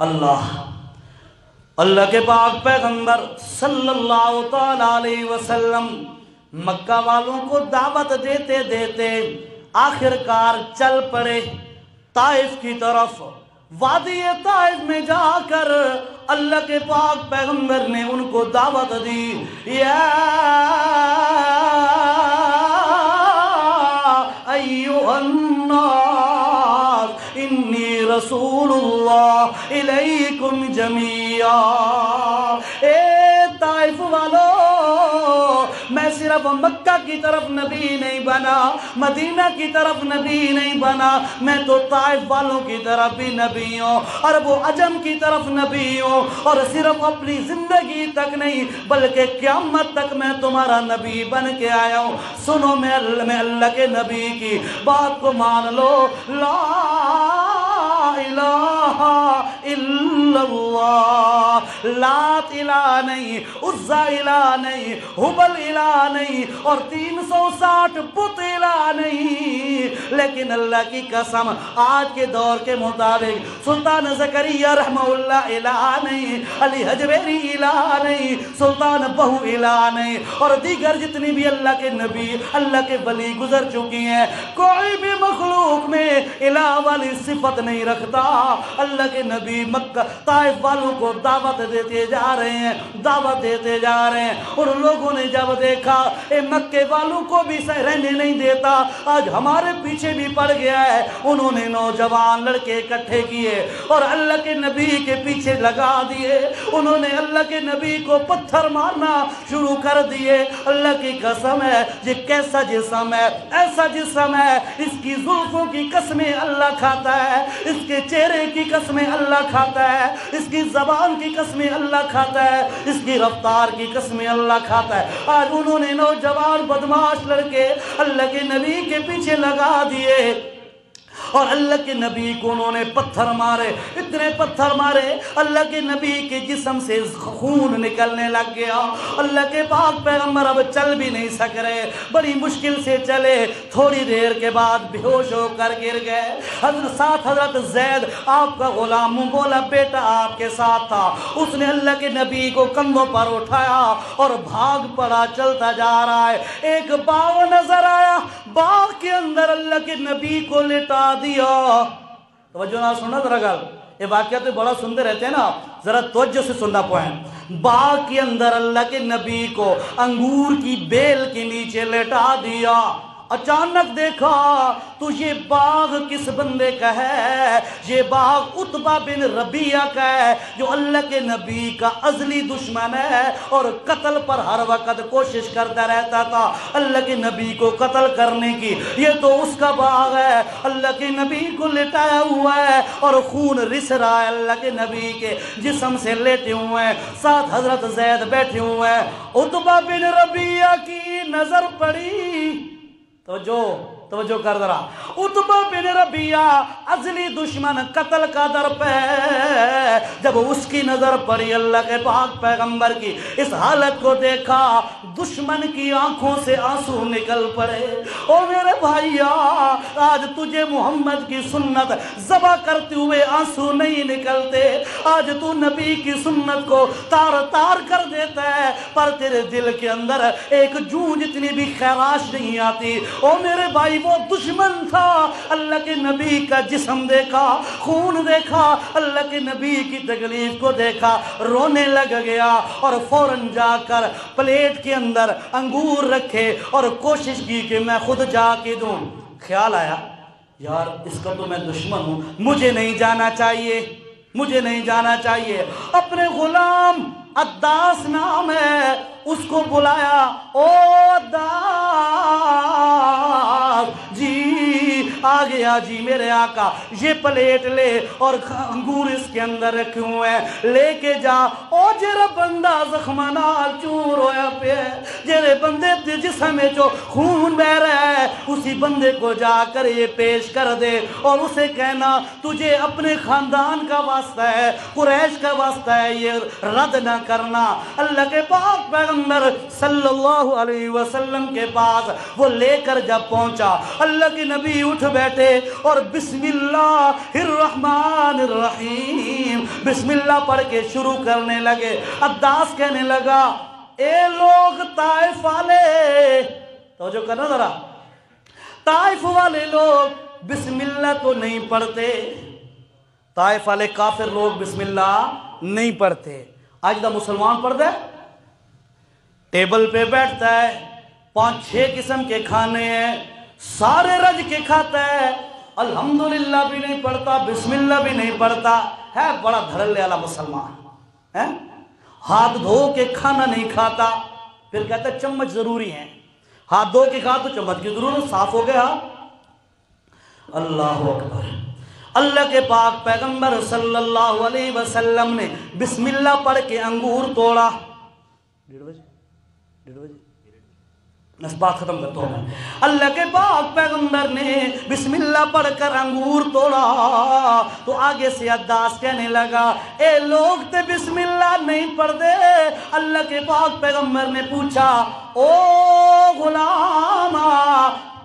اللہ کے پاک پیغمبر صلی اللہ تعالی علیہ وسلم مکہ والوں کو دعوت دیتے دیتے آخرکار چل پڑے طائف کی طرف۔ وادی طائف میں جا کر اللہ کے پاک پیغمبر نے ان کو دعوت دی، یا ایھا الناس انی رسول اللہ الیکم جمیعا۔ اے طائف والو، میں صرف مکہ کی طرف نبی نہیں بنا، مدینہ کی طرف نبی نہیں بنا، میں تو طائف والوں کی طرف بھی نبی ہوں، عرب و عجم کی طرف نبی ہوں، اور صرف اپنی زندگی تک نہیں بلکہ قیامت تک میں تمہارا نبی بن کے آیا ہوں۔ سنو میں اللہ کے نبی کی بات کو مان لو، لا الہ الا اللہ، لات الہ نہیں، عزا الہ نہیں، حبل الہ نہیں، اور 360 بت الہ نہیں، لیکن اللہ کی قسم آج کے دور کے مطابق سلطان زکریا رحمہ اللہ الہ نہیں، علی حجویری الہ نہیں، سلطان بہو الہ نہیں، اور دیگر جتنی بھی اللہ کے نبی اللہ کے ولی گزر چکی ہیں، کوئی بھی مخلوق میں الہ والی صفت نہیں رکھتا۔ اللہ کے نبی مکہ طائف والوں کو دعوت دیتے جا رہے ہیں، دعوت دیتے جا رہے ہیں، اور لوگوں نے جب دیکھا اے مکے والوں کو بھی رہنے نہیں دیتا، آج ہمارے پیچھے بھی پڑ گیا ہے، انہوں نے نوجوان لڑکے اکٹھے کیے اور اللہ کے نبی کے پیچھے لگا دیے، انہوں نے اللہ کے نبی کو پتھر مارنا شروع کر دیے۔ اللہ کی قسم ہے یہ کیسا جسم ہے، ایسا جسم ہے، اس کی زلفوں کی قسمیں اللہ کھاتا ہے، اس کے چہرے کی قسمیں اللہ کھاتا ہے، اس کی زبان کی قسمیں اللہ کھاتا ہے، اس کی رفتار کی قسمیں اللہ کھاتا ہے۔ آج انہوں نے نوجوان بدماش لڑکے اللہ کے نبی کے پیچھے لگا دیے اور اللہ کے نبی کو انہوں نے پتھر مارے، اتنے پتھر مارے اللہ کے نبی کے جسم سے خون نکلنے لگ گیا۔ اللہ کے پاک پیغمبر اب چل بھی نہیں سک رہے، بڑی مشکل سے چلے، تھوڑی دیر کے بعد بے ہوش ہو کر گر گئے۔ حضرت زید آپ کا غلام بولا بیٹا آپ کے ساتھ تھا، اس نے اللہ کے نبی کو کندھوں پر اٹھایا اور بھاگ پڑا، چلتا جا رہا ہے۔ ایک باغ نظر آیا، باغ کے اندر اللہ کے نبی کو لٹا دیا۔ توجہ نہ سننا ذرا گل، یہ واقعہ تو بڑا سنتے رہتے ہیں نا، ذرا توجہ سے سننا پوائنٹ۔ باغ کے اندر اللہ کے نبی کو انگور کی بیل کے نیچے لٹا دیا۔ اچانک دیکھا تو یہ باغ کس بندے کا ہے؟ یہ باغ عتبہ بن ربیعہ کا ہے، جو اللہ کے نبی کا ازلی دشمن ہے اور قتل پر ہر وقت کوشش کرتا رہتا تھا، اللہ کے نبی کو قتل کرنے کی۔ یہ تو اس کا باغ ہے، اللہ کے نبی کو لٹایا ہوا ہے اور خون رس رہا ہے اللہ کے نبی کے جسم سے، لیٹے ہوئے ہیں، ساتھ حضرت زید بیٹھے ہوئے ہیں۔ عتبہ بن ربیعہ کی نظر پڑی، توجہ کر ذرا، عتبہ بن ربیعہ ازلی دشمن، قتل کا در پہ، جب اس کی نظر پڑی اللہ کے پاک پیغمبر کی اس حالت کو دیکھا، دشمن کی آنکھوں سے آنسو نکل پڑے۔ او میرے بھائیا، آج تجھے محمد کی سنت ذبح کرتے ہوئے آنسو نہیں نکلتے، آج تو نبی کی سنت کو تار تار کر دیتا ہے، پر تیرے دل کے اندر ایک جوں جتنی بھی خراش نہیں آتی۔ او میرے بھائی، وہ دشمن تھا، اللہ کے نبی کا جسم دیکھا، خون دیکھا، اللہ کے نبی کی تکلیف کو دیکھا، رونے لگ گیا اور فوراً جا کر پلیٹ کے اندر انگور رکھے اور کوشش کی کہ میں خود جا کے دوں۔ خیال آیا یار اس کا تو میں دشمن ہوں، مجھے نہیں جانا چاہیے، مجھے نہیں جانا چاہیے۔ اپنے غلام عداس نام ہے، اس کو بلایا، او عداس جی آ گیا جی میرے آقا، یہ پلیٹ لے اور انگور اس کے اندر رکھے ہوئے ہیں، لے کے جا۔ او جیرا بندہ زخمہ نال چور ہویا پہ ہے، جیرے بندے تے جسم میں جو خون بہ رہا ہے، اسی بندے کو جا کر یہ پیش کر دے اور اسے کہنا تجھے اپنے خاندان کا واسطہ ہے، قریش کا واسطہ ہے، یہ رد نہ کرنا۔ اللہ کے پاک پیغمبر صلی اللہ علیہ وسلم کے پاس وہ لے کر جب پہنچا، اللہ کے نبی اٹھ بیٹھے اور بسم اللہ الرحمن الرحیم بسم اللہ پڑھ کے شروع کرنے لگے۔ عداس کہنے لگا اے لوگ طائف والے، توجہ کرنا ذرا، طائف والے لوگ بسم اللہ تو نہیں پڑھتے، طائف والے کافر لوگ بسم اللہ نہیں پڑھتے۔ آج دا مسلمان پڑھتا ہے، ٹیبل پہ بیٹھتا ہے، 5-6 قسم کے کھانے ہیں، سارے رج کے کھاتا ہے، الحمدللہ بھی نہیں پڑھتا، بسم اللہ بھی نہیں پڑھتا، ہے بڑا دھڑلے والا مسلمان ہے، ہاتھ دھو کے کھانا نہیں کھاتا، پھر کہتا ہے چمچ ضروری ہے، ہاتھ دھو کے کھا تو چمچ کی ضرورت، صاف ہو گیا۔ اللہ اکبر۔ اللہ کے پاک پیغمبر صلی اللہ علیہ وسلم نے بسم اللہ پڑھ کے انگور توڑا۔ 1:30 بجے اس بات ختم کرتا ہوں۔ اللہ کے پاک پیغمبر نے بسم اللہ پڑھ کر انگور توڑا تو آگے سے عداس کہنے لگا اے لوگ تے بسم اللہ نہیں پڑھ دے۔ اللہ کے پاک پیغمبر نے پوچھا او غلاما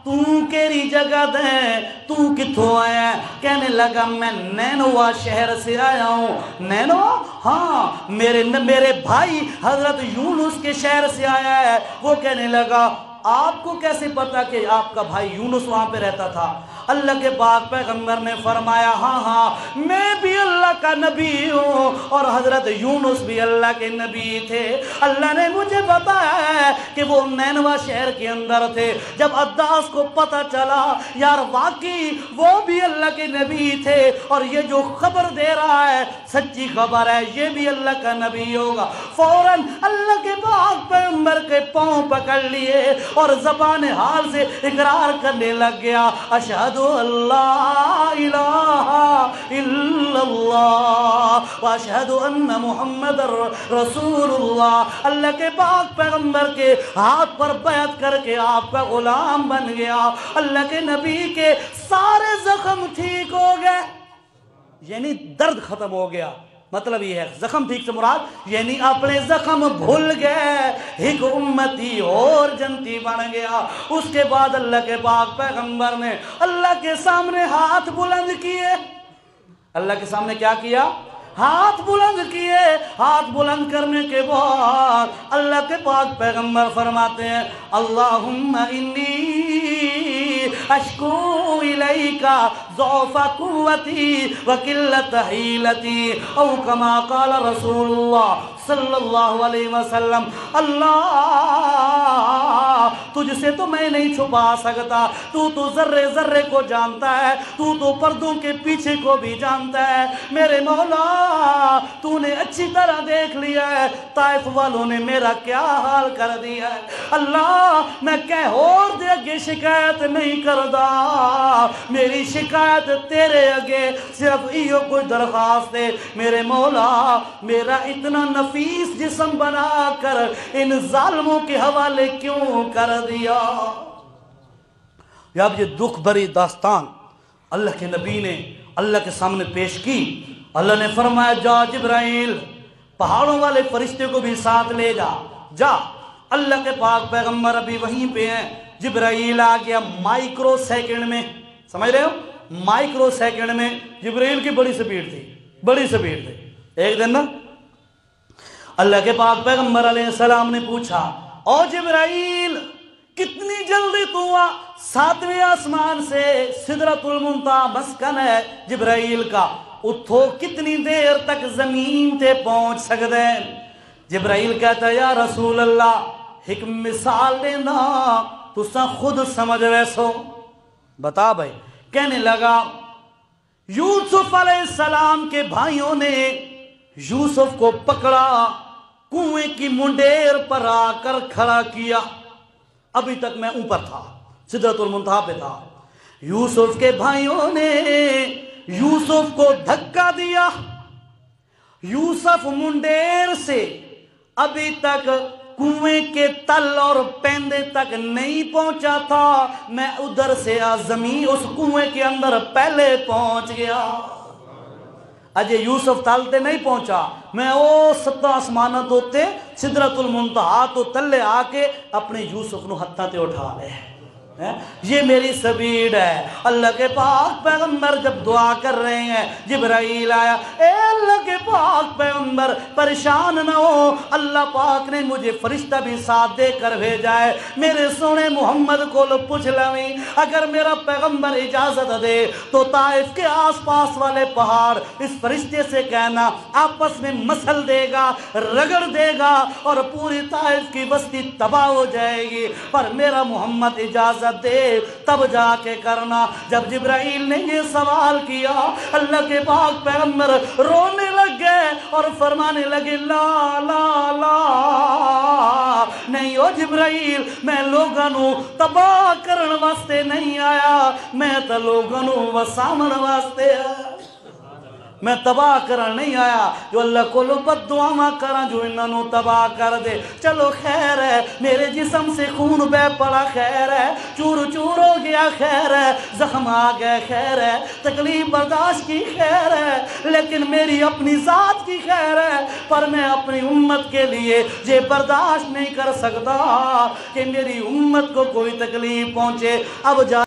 تو کیری جگہ دیں، تو کتھوں آیا ہے؟ کہنے لگا میں نینوا شہر سے آیا ہوں۔ نینوا؟ ہاں، میرے بھائی حضرت یونس کے شہر سے آیا ہے۔ وہ کہنے لگا آپ کو کیسے پتا کہ آپ کا بھائی یونس وہاں پہ رہتا تھا؟ اللہ کے پاک پیغمبر نے فرمایا ہاں میں بھی اللہ کا نبی ہوں اور حضرت یونس بھی اللہ کے نبی تھے۔ اللہ نے مجھے بتایا ہے کہ وہ نینوا شہر کے اندر تھے۔ جب عداس کو پتا چلا یار واقعی وہ بھی اللہ کے نبی تھے اور یہ جو خبر دے رہا ہے سچی خبر ہے، یہ بھی اللہ کا نبی ہوگا، فوراً اللہ کے پاک پیغمبر کے پاؤں پکڑ لیے اور زبان حال سے اقرار کرنے لگ گیا اشہد اللہ الہ الا اللہ واشہد ان محمد رسول اللہ۔ اللہ کے پاک پیغمبر کے ہاتھ پر بیعت کر کے آپ کا غلام بن گیا۔ اللہ کے نبی کے سارے زخم ٹھیک ہو گئے، یعنی درد ختم ہو گیا۔ مطلب یہ ہے زخم ٹھیک سے مراد یعنی اپنے زخم بھول گئے، ایک امتی اور جنتی بن گیا۔ اس کے بعد اللہ کے پاک پیغمبر نے اللہ کے سامنے ہاتھ بلند کیے۔ اللہ کے سامنے کیا کیا؟ ہاتھ بلند کیے۔ ہاتھ بلند کرنے کے بعد اللہ کے پاک پیغمبر فرماتے ہیں اللہم انی اشکو الیکا ضعف قوتی وقلت حیلتی او کما قال رسول اللہ صلی اللہ علیہ وسلم۔ اللہ تجھ سے تو میں نہیں چھپا سکتا، تو ذرے ذرے کو جانتا ہے، تو پردوں کے پیچھے کو بھی جانتا ہے۔ میرے مولا تو نے اچھی طرح دیکھ لیا ہے طائف والوں نے میرا کیا حال کر دیا ہے۔ اللہ میں کہہ اور دے اگے شکایت نہیں کردا، میری شکایت تیرے اگے صرف ایو کوئی درخواست ہے میرے مولا میرا اتنا نفیس جسم بنا کر ان ظالموں کے حوالے کیوں کر دیا۔ اب یہ دکھ بھری داستان اللہ کے نبی نے اللہ کے سامنے پیش کی۔ اللہ نے فرمایا جا جبرائیل پہاڑوں والے فرشتے کو بھی ساتھ لے جا۔ اللہ کے پاک پیغمبر ابھی وہیں پہ ہیں۔ جبرائیل آ گیا مائکرو سیکنڈ میں، سمجھ رہے ہو؟ مائکرو سیکنڈ میں جبرائیل کی بڑی سپیڈ تھی۔ ایک دن نا اللہ کے پاک پیغمبر علیہ السلام نے پوچھا او جبرائیل کتنی جلدی تو آ؟ 7ویں آسمان سے سدرۃ المنتہا مسکن ہے جبرائیل کا، اتھو کتنی دیر تک زمین تے پہنچ سکتے ہیں؟ جبرائیل کہتا ہے یا رسول اللہ ایک مثال دینا تسا خود سمجھ ویسو، بتا بھائی۔ کہنے لگا یوسف علیہ السلام کے بھائیوں نے یوسف کو پکڑا، کنویں کی منڈیر پر آ کر کھڑا کیا، ابھی تک میں اوپر تھا، سدرۃ المنتہا پہ تھا۔ یوسف کے بھائیوں نے یوسف کو دھکا دیا، یوسف منڈیر سے ابھی تک کنویں کے تل اور پیندے تک نہیں پہنچا تھا، میں ادھر سے زمین اس کنویں کے اندر پہلے پہنچ گیا۔ اجے یوسف تلتے نہیں پہنچا، میں او 7 آسمانہ دوتے سدرۃ المنتہا تو تلے آ کے اپنے یوسف نو ہتھاں تے اٹھا لے۔ یہ میری سبیل ہے۔ اللہ کے پاک پیغمبر جب دعا کر رہے ہیں، جبرائیل آیا، اے اللہ کے پاک پیغمبر پریشان نہ ہو، اللہ پاک نے مجھے فرشتہ بھی ساتھ دے کر بھیجا ہے، میرے سونے محمد کو لو پوچھ لویں، اگر میرا پیغمبر اجازت دے تو طائف کے آس پاس والے پہاڑ اس فرشتے سے کہنا آپس میں مسل دے گا، رگڑ دے گا، اور پوری طائف کی بستی تباہ ہو جائے گی، پر میرا محمد اجازت دے تب جا کے کرنا۔ جب جبرائیل نے یہ سوال کیا، اللہ کے پاک پیغمبر رونے لگ گئے اور فرمانے لگے، لا لا لا، نہیں او جبرائیل، میں لوگنوں تباہ کرن واسطے نہیں آیا، میں تو لوگنوں وسامن واسطے آیا، میں تباہ کرن نہیں آیا۔ جو اللہ کو لو بد دعا کرن جو انہوں تباہ کر دے، چلو خیر ہے، میرے جسم سے خون بہ پڑا خیر ہے، چور چور ہو گیا خیر ہے، زخم آ گئے خیر ہے، تکلیف برداشت کی خیر ہے، لیکن میری اپنی ذات کی خیر ہے، پر میں اپنی امت کے لیے یہ برداشت نہیں کر سکتا کہ میری امت کو کوئی تکلیف پہنچے۔ اب جا